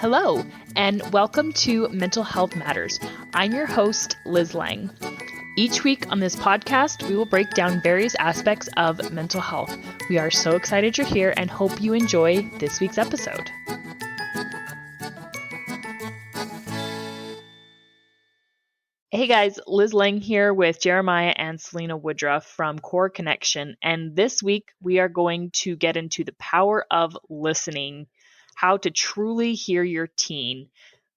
Hello, and welcome to Mental Health Matters. I'm your host, Liz Lang. Each week on this podcast, we will break down various aspects of mental health. We are so excited you're here and hope you enjoy this week's episode. Hey guys, Liz Lang here with Jeremiah and Selina Woodruff from Core Connection. And this week we are going to get into the power of listening, how to truly hear your teen.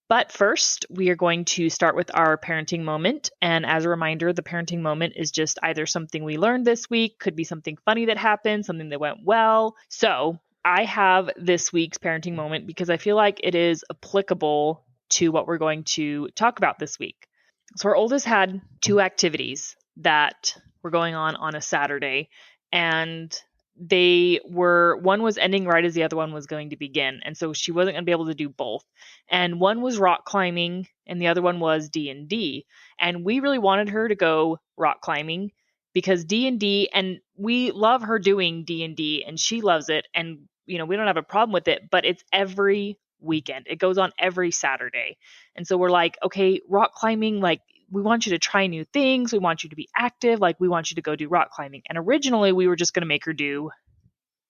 But first, we are going to start with our parenting moment. And as a reminder, the parenting moment is just either something we learned this week, could be something funny that happened, something that went well. So I have this week's parenting moment because I feel like it is applicable to what we're going to talk about this week. So our oldest had two activities that were going on a Saturday, and one was ending right as the other one was going to begin. And so she wasn't going to be able to do both. And one was rock climbing and the other one was D&D. And we really wanted her to go rock climbing because D&D, and we love her doing D&D and she loves it. And, we don't have a problem with it, but it's every weekend. It goes on every Saturday. And so we're like, okay, rock climbing, we want you to try new things. We want you to be active. We want you to go do rock climbing. And originally we were just going to make her do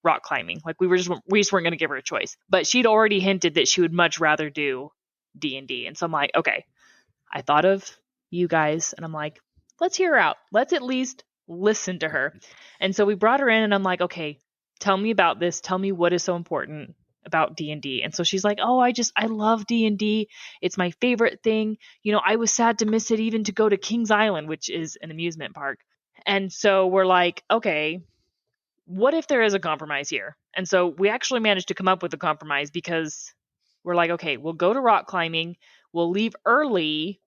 rock climbing. We just weren't going to give her a choice, but she'd already hinted that she would much rather do D&D. And so I'm like, okay, I thought of you guys and I'm like, let's hear her out. Let's at least listen to her. And so we brought her in and I'm like, okay, tell me about this. Tell me what is so important about D&D. And so she's like, oh, I love D&D. It's my favorite thing. I was sad to miss it even to go to Kings Island, which is an amusement park. And so we're like, okay, what if there is a compromise here? And so we actually managed to come up with a compromise because we're like, okay, we'll go to rock climbing. We'll leave early.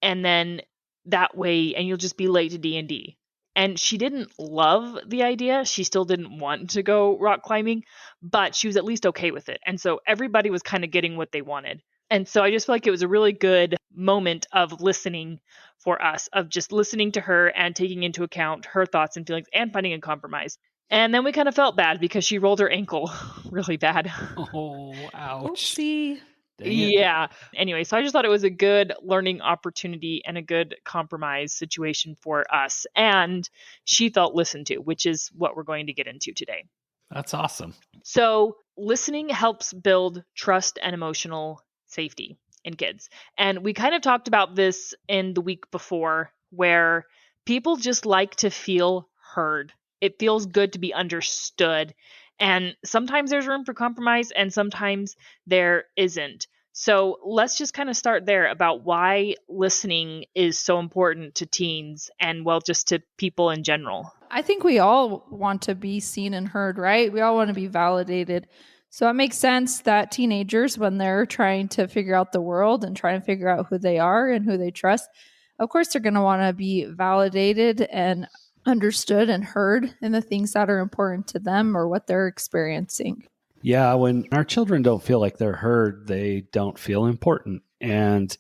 And then that way, and you'll just be late to D&D. And she didn't love the idea. She still didn't want to go rock climbing, but she was at least okay with it. And so everybody was kind of getting what they wanted. And so I just feel like it was a really good moment of listening for us, of just listening to her and taking into account her thoughts and feelings and finding a compromise. And then we kind of felt bad because she rolled her ankle really bad. Oh, ouch. Oopsie. Yeah. Anyway, so I just thought it was a good learning opportunity and a good compromise situation for us. And she felt listened to, which is what we're going to get into today. That's awesome. So listening helps build trust and emotional safety in kids. And we kind of talked about this in the week before, where people just like to feel heard. It feels good to be understood. And sometimes there's room for compromise and sometimes there isn't. So let's just kind of start there about why listening is so important to teens and, just to people in general. I think we all want to be seen and heard, right? We all want to be validated. So it makes sense that teenagers, when they're trying to figure out the world and trying to figure out who they are and who they trust, of course, they're going to want to be validated and understood and heard in the things that are important to them or what they're experiencing. Yeah, when our children don't feel like they're heard, they don't feel important. And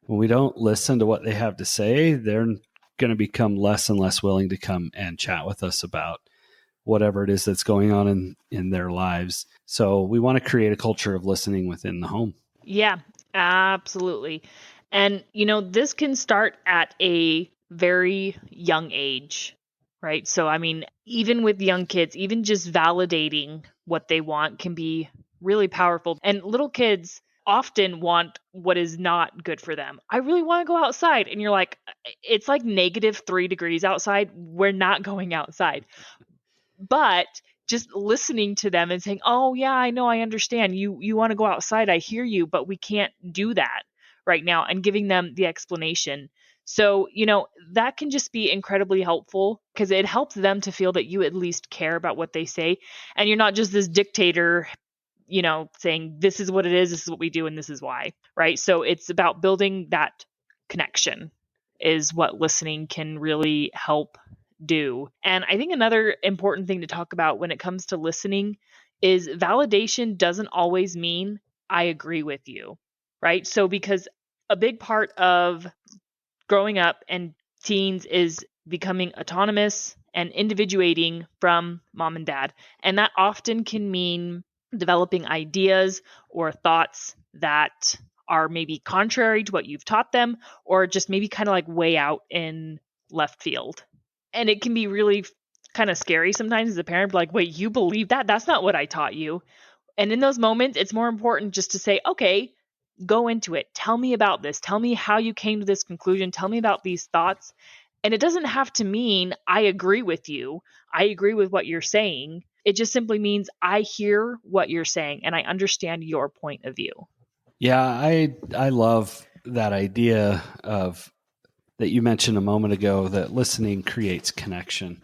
when we don't listen to what they have to say, they're going to become less and less willing to come and chat with us about whatever it is that's going on in their lives. So we want to create a culture of listening within the home. Yeah, absolutely. And, this can start at a very young age, right? So, even with young kids, even just validating what they want can be really powerful. And little kids often want what is not good for them. I really want to go outside. And you're like, it's like -3 degrees outside. We're not going outside. But just listening to them and saying, oh yeah, I know, I understand. You want to go outside. I hear you, but we can't do that right now. And giving them the explanation. So, that can just be incredibly helpful because it helps them to feel that you at least care about what they say. And you're not just this dictator, saying this is what it is, this is what we do, and this is why, right? So it's about building that connection is what listening can really help do. And I think another important thing to talk about when it comes to listening is validation doesn't always mean I agree with you, right? So because a big part of growing up and teens is becoming autonomous and individuating from mom and dad. And that often can mean, developing ideas or thoughts that are maybe contrary to what you've taught them, or just maybe kind of like way out in left field. And it can be really kind of scary sometimes as a parent, like, wait, you believe that? That's not what I taught you. And in those moments, it's more important just to say, okay, go into it. Tell me about this. Tell me how you came to this conclusion. Tell me about these thoughts. And it doesn't have to mean I agree with you. I agree with what you're saying. It just simply means I hear what you're saying and I understand your point of view. Yeah, I love that idea of that you mentioned a moment ago, that listening creates connection.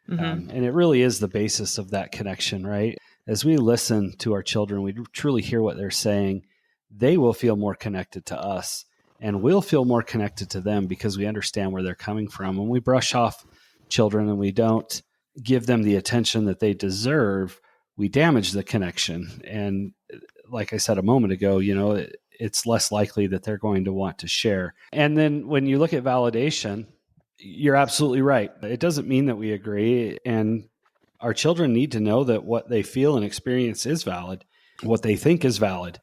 Mm-hmm. And it really is the basis of that connection, right? As we listen to our children, we truly hear what they're saying. They will feel more connected to us, and we'll feel more connected to them because we understand where they're coming from. When we brush off children and we don't give them the attention that they deserve, we damage the connection. And like I said a moment ago, it's less likely that they're going to want to share. And then when you look at validation, you're absolutely right. It doesn't mean that we agree. And our children need to know that what they feel and experience is valid, what they think is valid.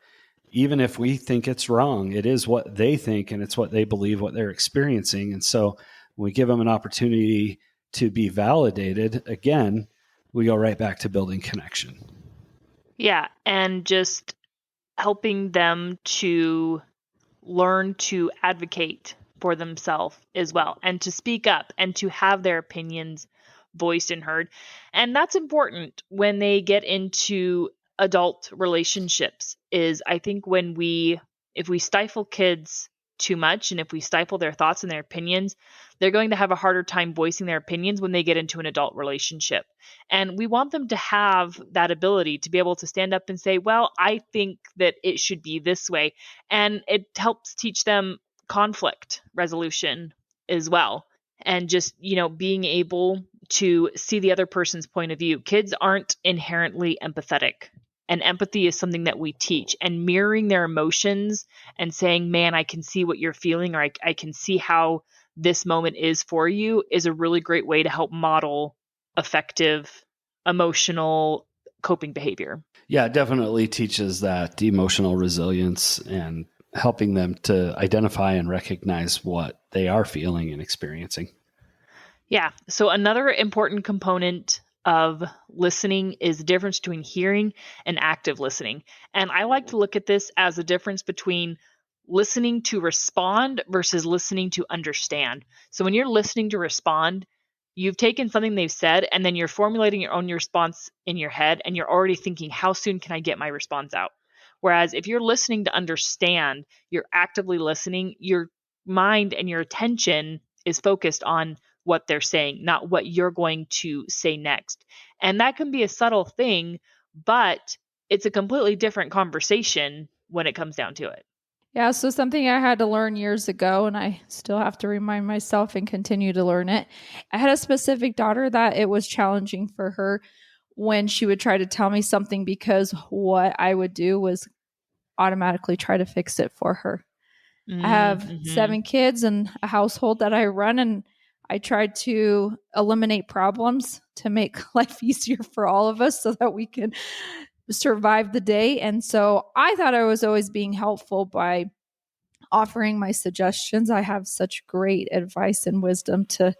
Even if we think it's wrong, it is what they think and it's what they believe, what they're experiencing. And so when we give them an opportunity to be validated, again, we go right back to building connection. Yeah, and just helping them to learn to advocate for themselves as well, and to speak up and to have their opinions voiced and heard. And that's important when they get into adult relationships, is I think if we stifle kids too much and if we stifle their thoughts and their opinions, they're going to have a harder time voicing their opinions when they get into an adult relationship. And we want them to have that ability to be able to stand up and say, well, I think that it should be this way. And it helps teach them conflict resolution as well. And just, being able to see the other person's point of view. Kids aren't inherently empathetic. And empathy is something that we teach, and mirroring their emotions and saying, man, I can see what you're feeling, or I can see how this moment is for you, is a really great way to help model effective emotional coping behavior. Yeah, it definitely teaches that emotional resilience and helping them to identify and recognize what they are feeling and experiencing. Yeah. So another important component of listening is the difference between hearing and active listening. And I like to look at this as a difference between listening to respond versus listening to understand. So when you're listening to respond, you've taken something they've said and then you're formulating your own response in your head, and you're already thinking, how soon can I get my response out? Whereas if you're listening to understand, you're actively listening, your mind and your attention is focused on what they're saying, not what you're going to say next. And that can be a subtle thing, but it's a completely different conversation when it comes down to it. Yeah, so something I had to learn years ago, and I still have to remind myself and continue to learn it. I had a specific daughter that it was challenging for her when she would try to tell me something, because what I would do was automatically try to fix it for her. I have 7 kids and a household that I run, and I tried to eliminate problems to make life easier for all of us so that we can survive the day. And so I thought I was always being helpful by offering my suggestions. I have such great advice and wisdom to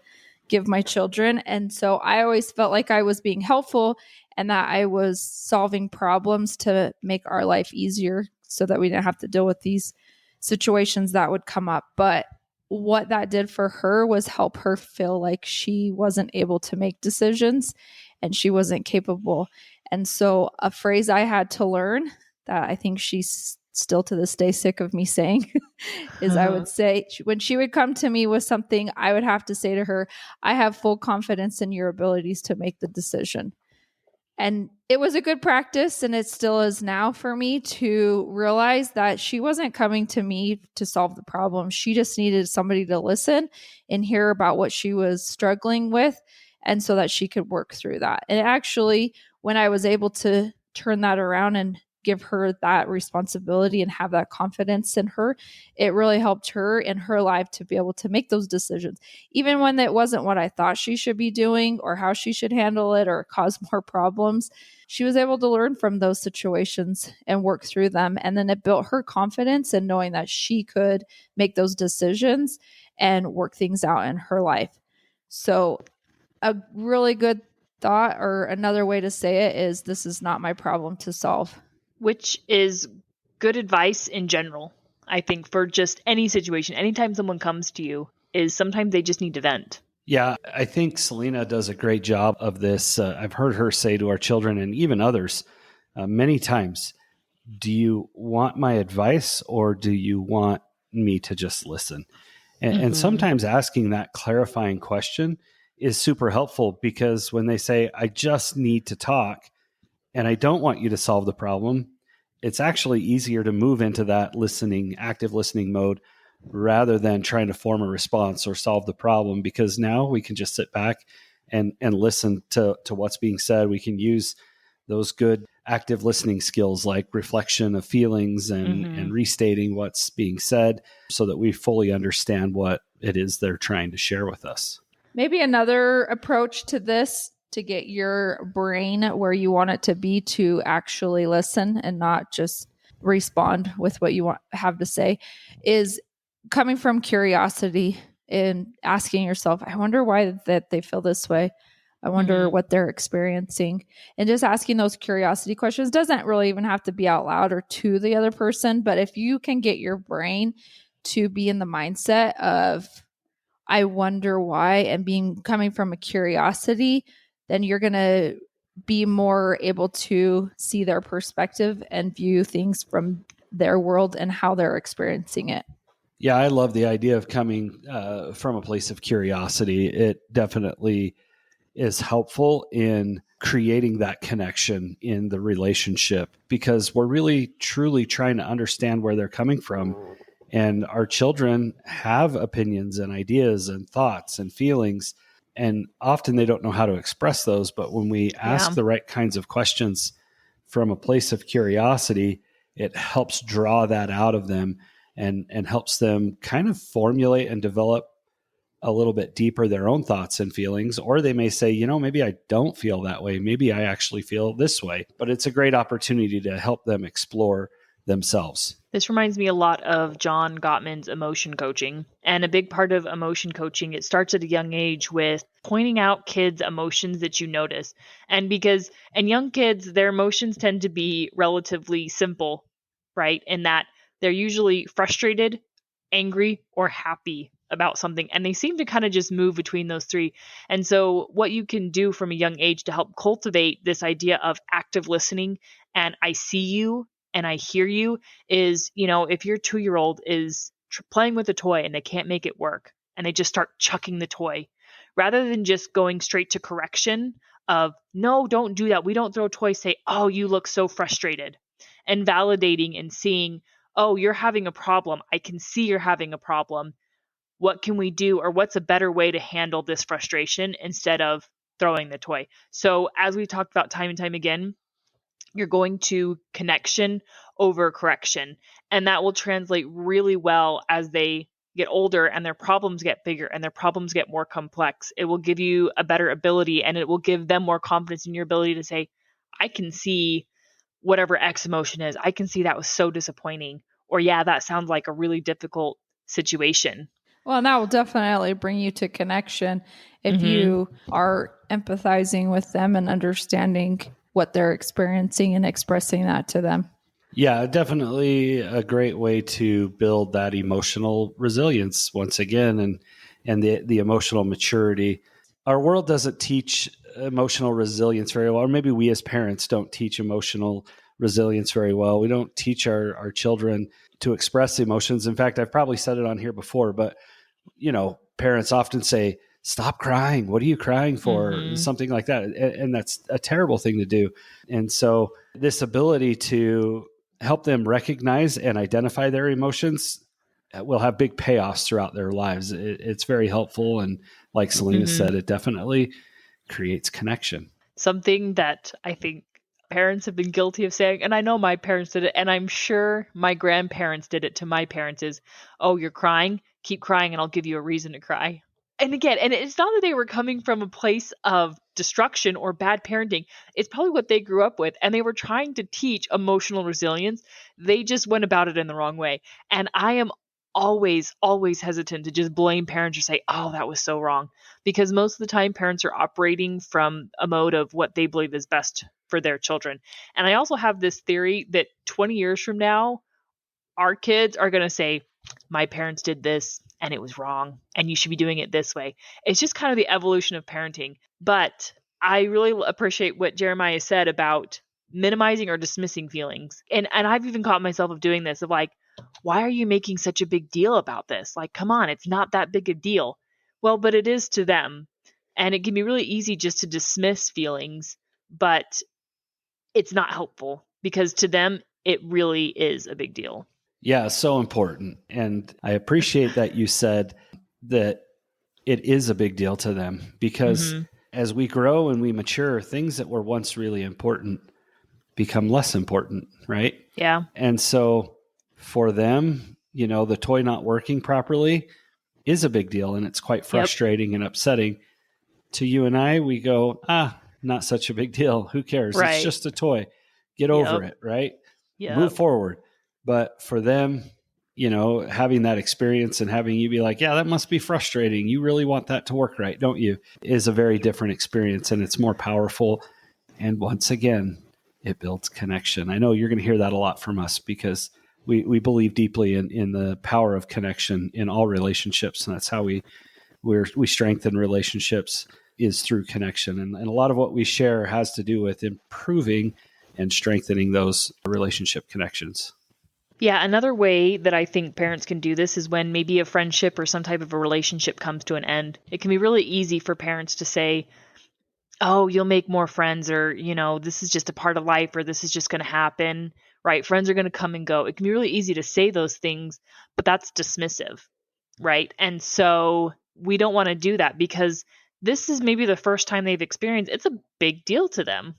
give my children. And so I always felt like I was being helpful and that I was solving problems to make our life easier so that we didn't have to deal with these situations that would come up. But what that did for her was help her feel like she wasn't able to make decisions and she wasn't capable. And so a phrase I had to learn that I think she's still to this day sick of me saying is I would say, when she would come to me with something, I would have to say to her, I have full confidence in your abilities to make the decision. And it was a good practice, and it still is now for me to realize that she wasn't coming to me to solve the problem. She just needed somebody to listen and hear about what she was struggling with, and so that she could work through that. And actually, when I was able to turn that around and give her that responsibility and have that confidence in her, it really helped her in her life to be able to make those decisions. Even when it wasn't what I thought she should be doing or how she should handle it or cause more problems, she was able to learn from those situations and work through them. And then it built her confidence in knowing that she could make those decisions and work things out in her life. So a really good thought, or another way to say it, is this is not my problem to solve. Which is good advice in general, I think, for just any situation. Anytime someone comes to you, is sometimes they just need to vent. Yeah, I think Selina does a great job of this. I've heard her say to our children and even others many times, do you want my advice or do you want me to just listen? And sometimes asking that clarifying question is super helpful, because when they say, I just need to talk and I don't want you to solve the problem, it's actually easier to move into that listening, active listening mode rather than trying to form a response or solve the problem, because now we can just sit back and listen to what's being said. We can use those good active listening skills like reflection of feelings and restating what's being said so that we fully understand what it is they're trying to share with us. Maybe another approach to this, to get your brain where you want it to be, to actually listen and not just respond with what you have to say, is coming from curiosity and asking yourself, I wonder why that they feel this way. I wonder what they're experiencing. And just asking those curiosity questions doesn't really even have to be out loud or to the other person. But if you can get your brain to be in the mindset of, I wonder why, and coming from a curiosity, then you're going to be more able to see their perspective and view things from their world and how they're experiencing it. Yeah, I love the idea of coming from a place of curiosity. It definitely is helpful in creating that connection in the relationship, because we're really truly trying to understand where they're coming from. And our children have opinions and ideas and thoughts and feelings, and often they don't know how to express those. But when we ask the right kinds of questions from a place of curiosity, it helps draw that out of them and helps them kind of formulate and develop a little bit deeper their own thoughts and feelings. Or they may say, maybe I don't feel that way. Maybe I actually feel this way. But it's a great opportunity to help them explore themselves. This reminds me a lot of John Gottman's emotion coaching. And a big part of emotion coaching, it starts at a young age with pointing out kids' emotions that you notice. And young kids, their emotions tend to be relatively simple, right? In that they're usually frustrated, angry, or happy about something. And they seem to kind of just move between those three. And so what you can do from a young age to help cultivate this idea of active listening and I see you and I hear you is, if your 2-year-old is playing with a toy and they can't make it work and they just start chucking the toy, rather than just going straight to correction of, no, don't do that. We don't throw toys. Say, oh, you look so frustrated, and validating and seeing, oh, you're having a problem. I can see you're having a problem. What can we do, or what's a better way to handle this frustration instead of throwing the toy? So as we talked about time and time again, you're going to connection over correction. And that will translate really well as they get older and their problems get bigger and their problems get more complex. It will give you a better ability, and it will give them more confidence in your ability to say, I can see whatever X emotion is. I can see that was so disappointing. Or, yeah, that sounds like a really difficult situation. Well, and that will definitely bring you to connection if you are empathizing with them and understanding what they're experiencing and expressing that to them. Yeah, definitely a great way to build that emotional resilience once again, and the emotional maturity. Our world doesn't teach emotional resilience very well, or maybe we as parents don't teach emotional resilience very well. We don't teach our children to express emotions. In fact, I've probably said it on here before, but parents often say, stop crying. What are you crying for? Something like that. And that's a terrible thing to do. And so this ability to help them recognize and identify their emotions will have big payoffs throughout their lives. It's very helpful. And like Selina said, it definitely creates connection. Something that I think parents have been guilty of saying, and I know my parents did it, and I'm sure my grandparents did it to my parents, is, oh, you're crying? Keep crying and I'll give you a reason to cry. And again, and it's not that they were coming from a place of destruction or bad parenting. It's probably what they grew up with, and they were trying to teach emotional resilience. They just went about it in the wrong way. And I am always, always hesitant to just blame parents or say, oh, that was so wrong. Because most of the time, parents are operating from a mode of what they believe is best for their children. And I also have this theory that 20 years from now, our kids are going to say, my parents did this and it was wrong and you should be doing it this way. It's just kind of the evolution of parenting. But I really appreciate what Jeremiah said about minimizing or dismissing feelings. And I've even caught myself of doing this, of like, why are you making such a big deal about this? Like, come on, it's not that big a deal. Well, but it is to them. And it can be really easy just to dismiss feelings, but it's not helpful because to them, it really is a big deal. Yeah, so important. And I appreciate that you said that it is a big deal to them, because as we grow and we mature, things that were once really important become less important, right? Yeah. And so for them, the toy not working properly is a big deal, and it's quite frustrating and upsetting. To you and I, we go, not such a big deal. Who cares? Right. It's just a toy. Get over it, right? Move forward. But for them, having that experience and having you be like, yeah, that must be frustrating. You really want that to work right, don't you? Is a very different experience, and it's more powerful. And once again, it builds connection. I know you're going to hear that a lot from us, because we believe deeply in the power of connection in all relationships. And that's how we strengthen relationships, is through connection. And a lot of what we share has to do with improving and strengthening those relationship connections. Yeah, another way that I think parents can do this is when maybe a friendship or some type of a relationship comes to an end. It can be really easy for parents to say, oh, you'll make more friends, or, this is just a part of life, or this is just going to happen, right? Friends are going to come and go. It can be really easy to say those things, but that's dismissive, right? And so we don't want to do that, because this is maybe the first time they've experienced, it's a big deal to them.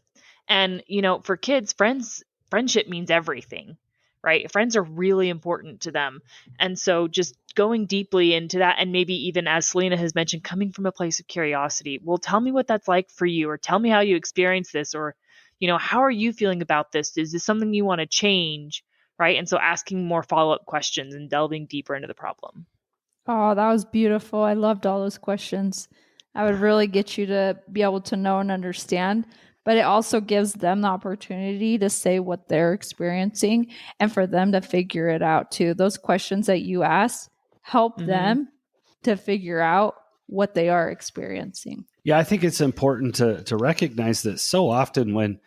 And, for kids, friendship means everything, right? Friends are really important to them. And so just going deeply into that, and maybe even, as Selina has mentioned, coming from a place of curiosity. Well, tell me what that's like for you, or tell me how you experience this, or, how are you feeling about this? Is this something you want to change, right? And so asking more follow-up questions and delving deeper into the problem. Oh, that was beautiful. I loved all those questions. I would really get you to be able to know and understand, but it also gives them the opportunity to say what they're experiencing and for them to figure it out too. Those questions that you ask help them to figure out what they are experiencing. Yeah, I think it's important to recognize that so often when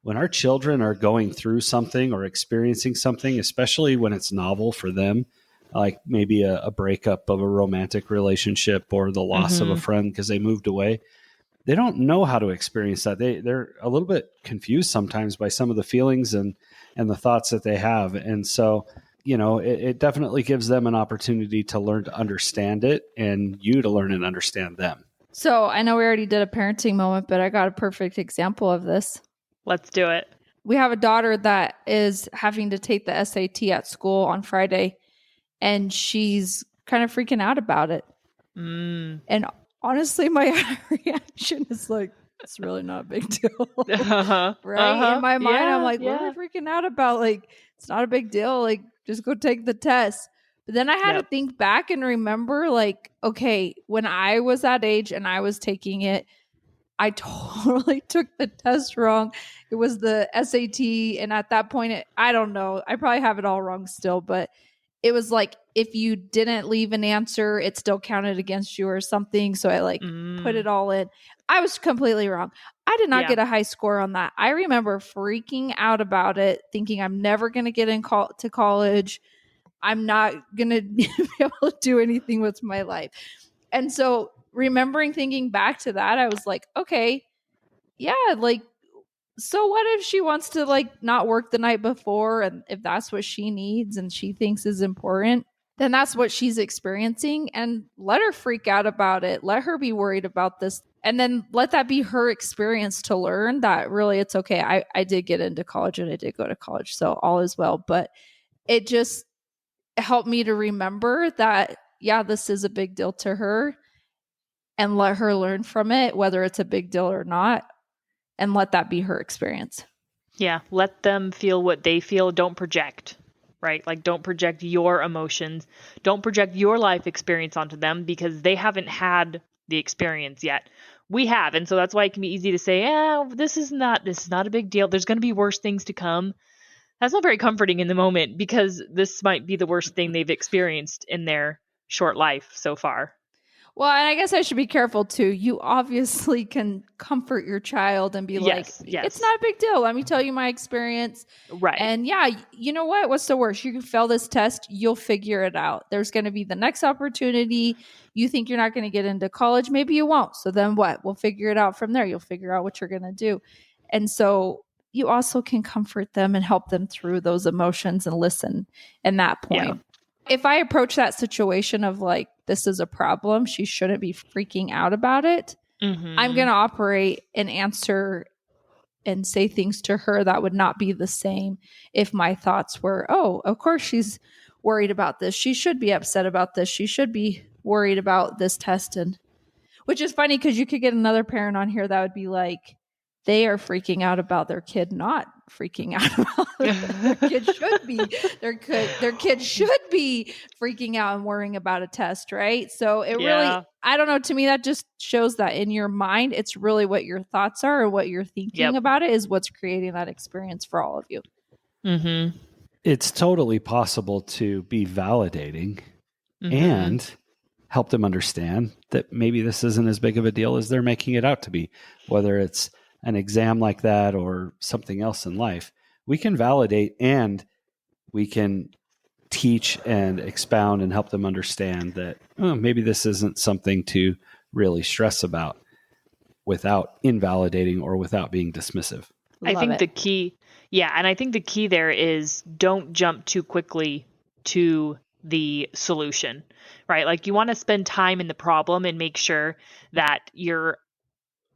our children are going through something or experiencing something, especially when it's novel for them, like maybe a breakup of a romantic relationship or the loss of a friend because they moved away, they don't know how to experience that. They're a little bit confused sometimes by some of the feelings and the thoughts that they have. And so, it definitely gives them an opportunity to learn to understand it, and you to learn and understand them. So I know we already did a parenting moment, but I got a perfect example of this. Let's do it. We have a daughter that is having to take the SAT at school on Friday, and she's kind of freaking out about it. And honestly, my reaction is like, it's really not a big deal. Right? In my mind, I'm like, what are we freaking out about? Like, it's not a big deal. Like, just go take the test. But then I had to think back and remember, like, okay, when I was that age and I was taking it, I totally took the test wrong. It was the SAT. And at that point, I don't know. I probably have it all wrong still, but it was like, if you didn't leave an answer, it still counted against you or something. So I put it all in. I was completely wrong. I did not get a high score on that. I remember freaking out about it, thinking I'm never going to get to college. I'm not going to be able to do anything with my life. And so remembering thinking back to that, I was like, okay, yeah, like, so what if she wants to not work the night before, and if that's what she needs and she thinks is important, then that's what she's experiencing, and let her freak out about it. Let her be worried about this. And then let that be her experience to learn that really it's okay. I did get into college and I did go to college, so all is well. But it just helped me to remember that, yeah, this is a big deal to her, and let her learn from it, whether it's a big deal or not, and let that be her experience. Yeah, let them feel what they feel. Don't project, right? Like, don't project your emotions. Don't project your life experience onto them because they haven't had the experience yet. We have, and so that's why it can be easy to say, this is not a big deal. There's going to be worse things to come." That's not very comforting in the moment because this might be the worst thing they've experienced in their short life so far. Well, and I guess I should be careful too. You obviously can comfort your child and be like, Yes. it's not a big deal. Let me tell you my experience. Right. And yeah, you know what? What's the worst? You can fail this test. You'll figure it out. There's going to be the next opportunity. You think you're not going to get into college. Maybe you won't. So then what? We'll figure it out from there. You'll figure out what you're going to do. And so you also can comfort them and help them through those emotions and listen in that point. Yeah. If I approach that situation of like, this is a problem, she shouldn't be freaking out about it, I'm going to operate and answer and say things to her that would not be the same if my thoughts were, oh, of course she's worried about this. She should be upset about this. She should be worried about this test. And which is funny because you could get another parent on here that would be like, they are freaking out about their kid not freaking out about it. Their kid should be freaking out and worrying about a test, right? So it really, I don't know, to me that just shows that in your mind it's really what your thoughts are or what you're thinking about it is what's creating that experience for all of you. Mm-hmm. It's totally possible to be validating and help them understand that maybe this isn't as big of a deal as they're making it out to be, whether it's an exam like that or something else in life. We can validate and we can teach and expound and help them understand that maybe this isn't something to really stress about without invalidating or without being dismissive. I think the key there is don't jump too quickly to the solution, right? Like, you want to spend time in the problem and make sure that you're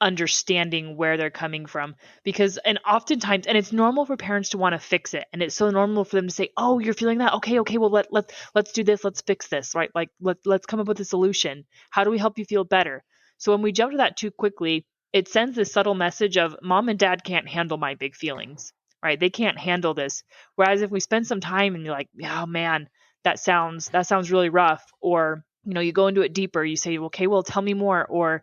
understanding where they're coming from, because oftentimes it's normal for parents to want to fix it, and it's so normal for them to say, oh, you're feeling that, okay, well, let's do this, let's fix this, right? Like, let's come up with a solution. How do we help you feel better? So when we jump to that too quickly, it sends this subtle message of mom and dad can't handle my big feelings, right? They can't handle this. Whereas if we spend some time and you're like, oh man, that sounds really rough, or you go into it deeper, you say, okay, well, tell me more, or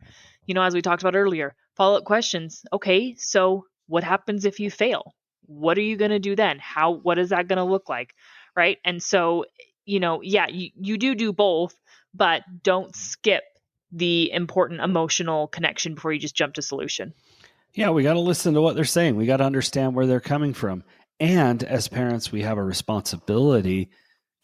as we talked about earlier, follow-up questions. Okay, so what happens if you fail? What are you going to do then? What is that going to look like? Right? And so, you do both, but don't skip the important emotional connection before you just jump to solution. Yeah, we got to listen to what they're saying. We got to understand where they're coming from. And as parents, we have a responsibility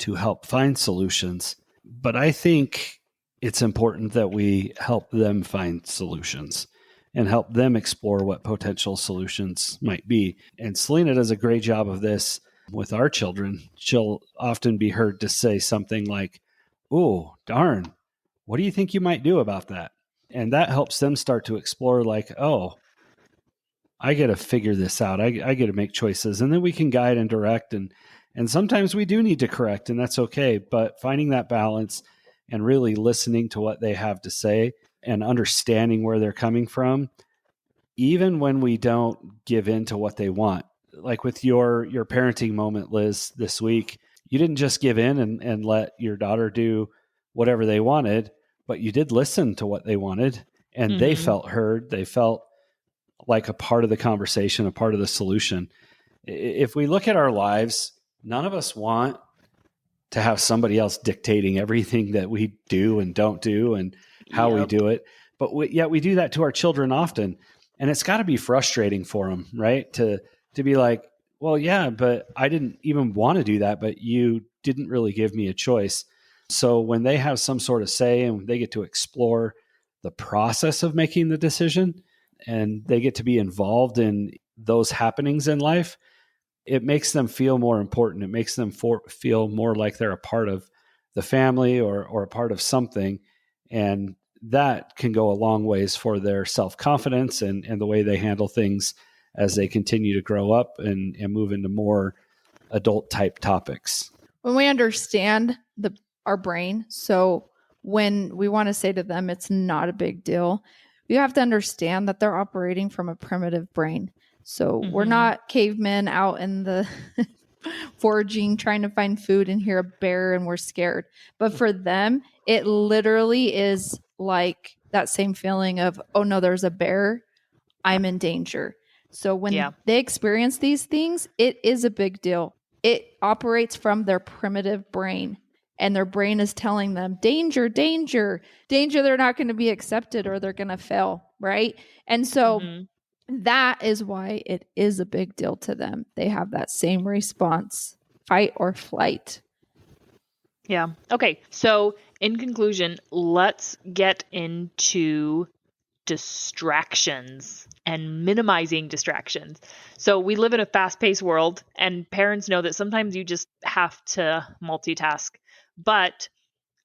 to help find solutions. But I think it's important that we help them find solutions and help them explore what potential solutions might be. And Selina does a great job of this with our children. She'll often be heard to say something like, oh, darn, what do you think you might do about that? And that helps them start to explore like, oh, I got to figure this out. I got to make choices. And then we can guide and direct. And sometimes we do need to correct, and that's okay. But finding that balance and really listening to what they have to say and understanding where they're coming from, even when we don't give in to what they want. Like with your parenting moment, Liz, this week, you didn't just give in and let your daughter do whatever they wanted, but you did listen to what they wanted, and they felt heard. They felt like a part of the conversation, a part of the solution. If we look at our lives, none of us want to have somebody else dictating everything that we do and don't do and how we do it. But yet we do that to our children often. And it's got to be frustrating for them, right? To be like, well, yeah, but I didn't even want to do that, but you didn't really give me a choice. So when they have some sort of say and they get to explore the process of making the decision and they get to be involved in those happenings in life, it makes them feel more important. It makes them feel more like they're a part of the family or a part of something. And that can go a long ways for their self-confidence and the way they handle things as they continue to grow up and move into more adult type topics. When we understand our brain, so when we want to say to them it's not a big deal, you have to understand that they're operating from a primitive brain. So we're not cavemen out in the foraging, trying to find food and hear a bear and we're scared. But for them, it literally is like that same feeling of, oh no, there's a bear, I'm in danger. So when they experience these things, it is a big deal. It operates from their primitive brain, and their brain is telling them danger, danger, danger. They're not going to be accepted or they're going to fail. Right. And so that is why it is a big deal to them. They have that same response, fight or flight. Yeah. Okay. So in conclusion, let's get into distractions and minimizing distractions. So we live in a fast-paced world, and parents know that sometimes you just have to multitask. But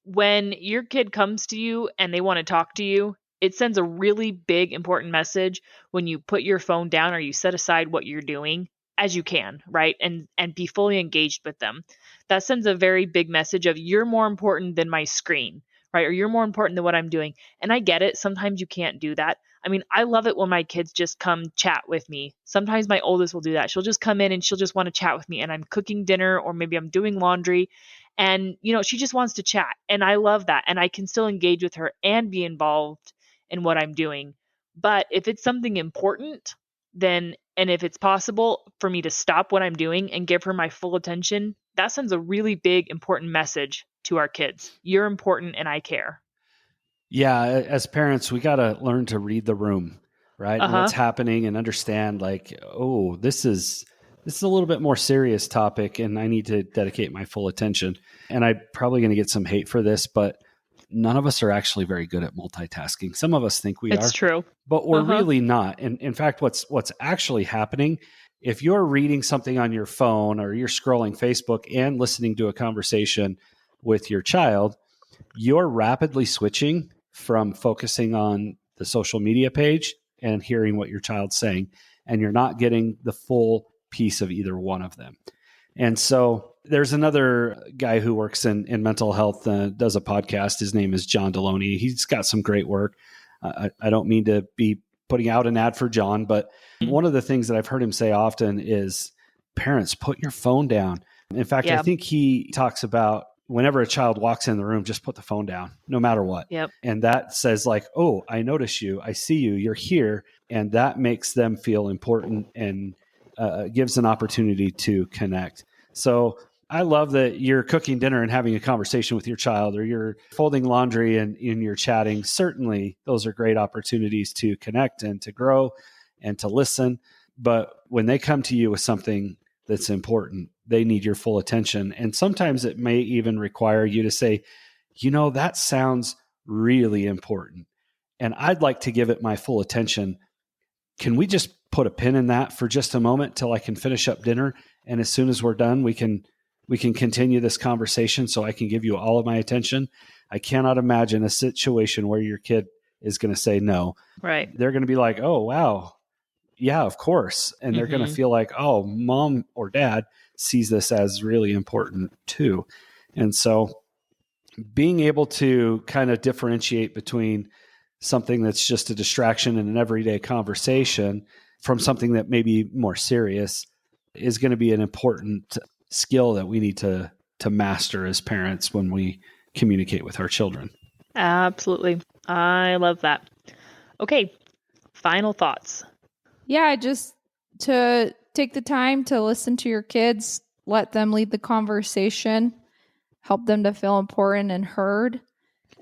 when your kid comes to you and they want to talk to you, it sends a really big, important message when you put your phone down or you set aside what you're doing as you can, right? And be fully engaged with them. That sends a very big message of you're more important than my screen, right? Or you're more important than what I'm doing. And I get it. Sometimes you can't do that. I mean, I love it when my kids just come chat with me. Sometimes my oldest will do that. She'll just come in and she'll just want to chat with me, and I'm cooking dinner or maybe I'm doing laundry, and she just wants to chat, and I love that. And I can still engage with her and be involved in what I'm doing. But if it's something important, then, and if it's possible for me to stop what I'm doing and give her my full attention, that sends a really big, important message to our kids. You're important and I care. Yeah, as parents, we got to learn to read the room, right? And what's happening, and understand like, oh, this is a little bit more serious topic and I need to dedicate my full attention. And I'm probably going to get some hate for this, but none of us are actually very good at multitasking. Some of us think we are. It's true. But we're really not. And in fact, what's actually happening, if you're reading something on your phone or you're scrolling Facebook and listening to a conversation with your child, you're rapidly switching from focusing on the social media page and hearing what your child's saying, and you're not getting the full piece of either one of them. And so there's another guy who works in mental health, does a podcast. His name is John Deloney. He's got some great work. I don't mean to be putting out an ad for John, but one of the things that I've heard him say often is, parents, put your phone down. In fact, I think he talks about whenever a child walks in the room, just put the phone down, no matter what. Yep. And that says like, oh, I notice you, I see you, you're here. And that makes them feel important and gives an opportunity to connect. So I love that you're cooking dinner and having a conversation with your child, or you're folding laundry and you're chatting. Certainly, those are great opportunities to connect and to grow and to listen. But when they come to you with something that's important, they need your full attention. And sometimes it may even require you to say, that sounds really important, and I'd like to give it my full attention. Can we just put a pin in that for just a moment till I can finish up dinner? And as soon as we're done, we can continue this conversation so I can give you all of my attention. I cannot imagine a situation where your kid is going to say no. Right. They're going to be like, oh, wow. Yeah, of course. And they're going to feel like, oh, mom or dad sees this as really important too. And so being able to kind of differentiate between something that's just a distraction in an everyday conversation from something that may be more serious is going to be an important skill that we need to master as parents when we communicate with our children. Absolutely. I love that. Okay. Final thoughts. Yeah, just to take the time to listen to your kids, let them lead the conversation, help them to feel important and heard,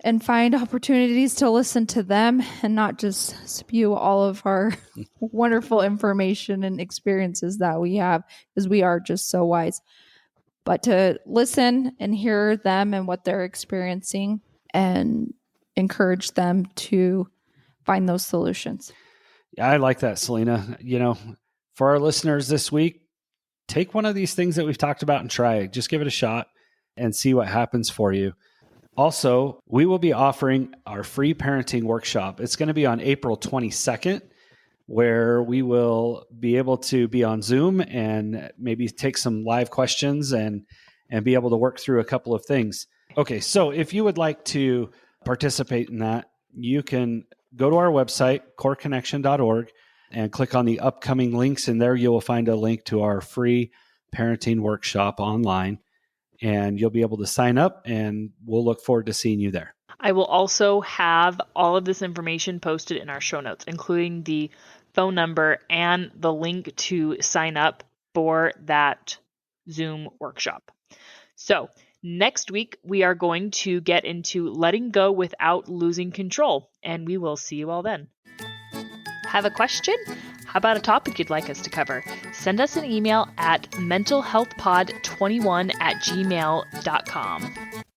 and find opportunities to listen to them and not just spew all of our wonderful information and experiences that we have, because we are just so wise. But to listen and hear them and what they're experiencing and encourage them to find those solutions. Yeah, I like that, Selina. For our listeners this week, take one of these things that we've talked about and try it. Just give it a shot and see what happens for you. Also, we will be offering our free parenting workshop. It's going to be on April 22nd, where we will be able to be on Zoom and maybe take some live questions and be able to work through a couple of things. Okay, so if you would like to participate in that, you can go to our website, coreconnection.org, and click on the upcoming links. And there you will find a link to our free parenting workshop online. And you'll be able to sign up, and we'll look forward to seeing you there. I will also have all of this information posted in our show notes, including the phone number and the link to sign up for that Zoom workshop. So next week, we are going to get into letting go without losing control, and we will see you all then. Have a question? How about a topic you'd like us to cover? Send us an email at mentalhealthpod21@gmail.com.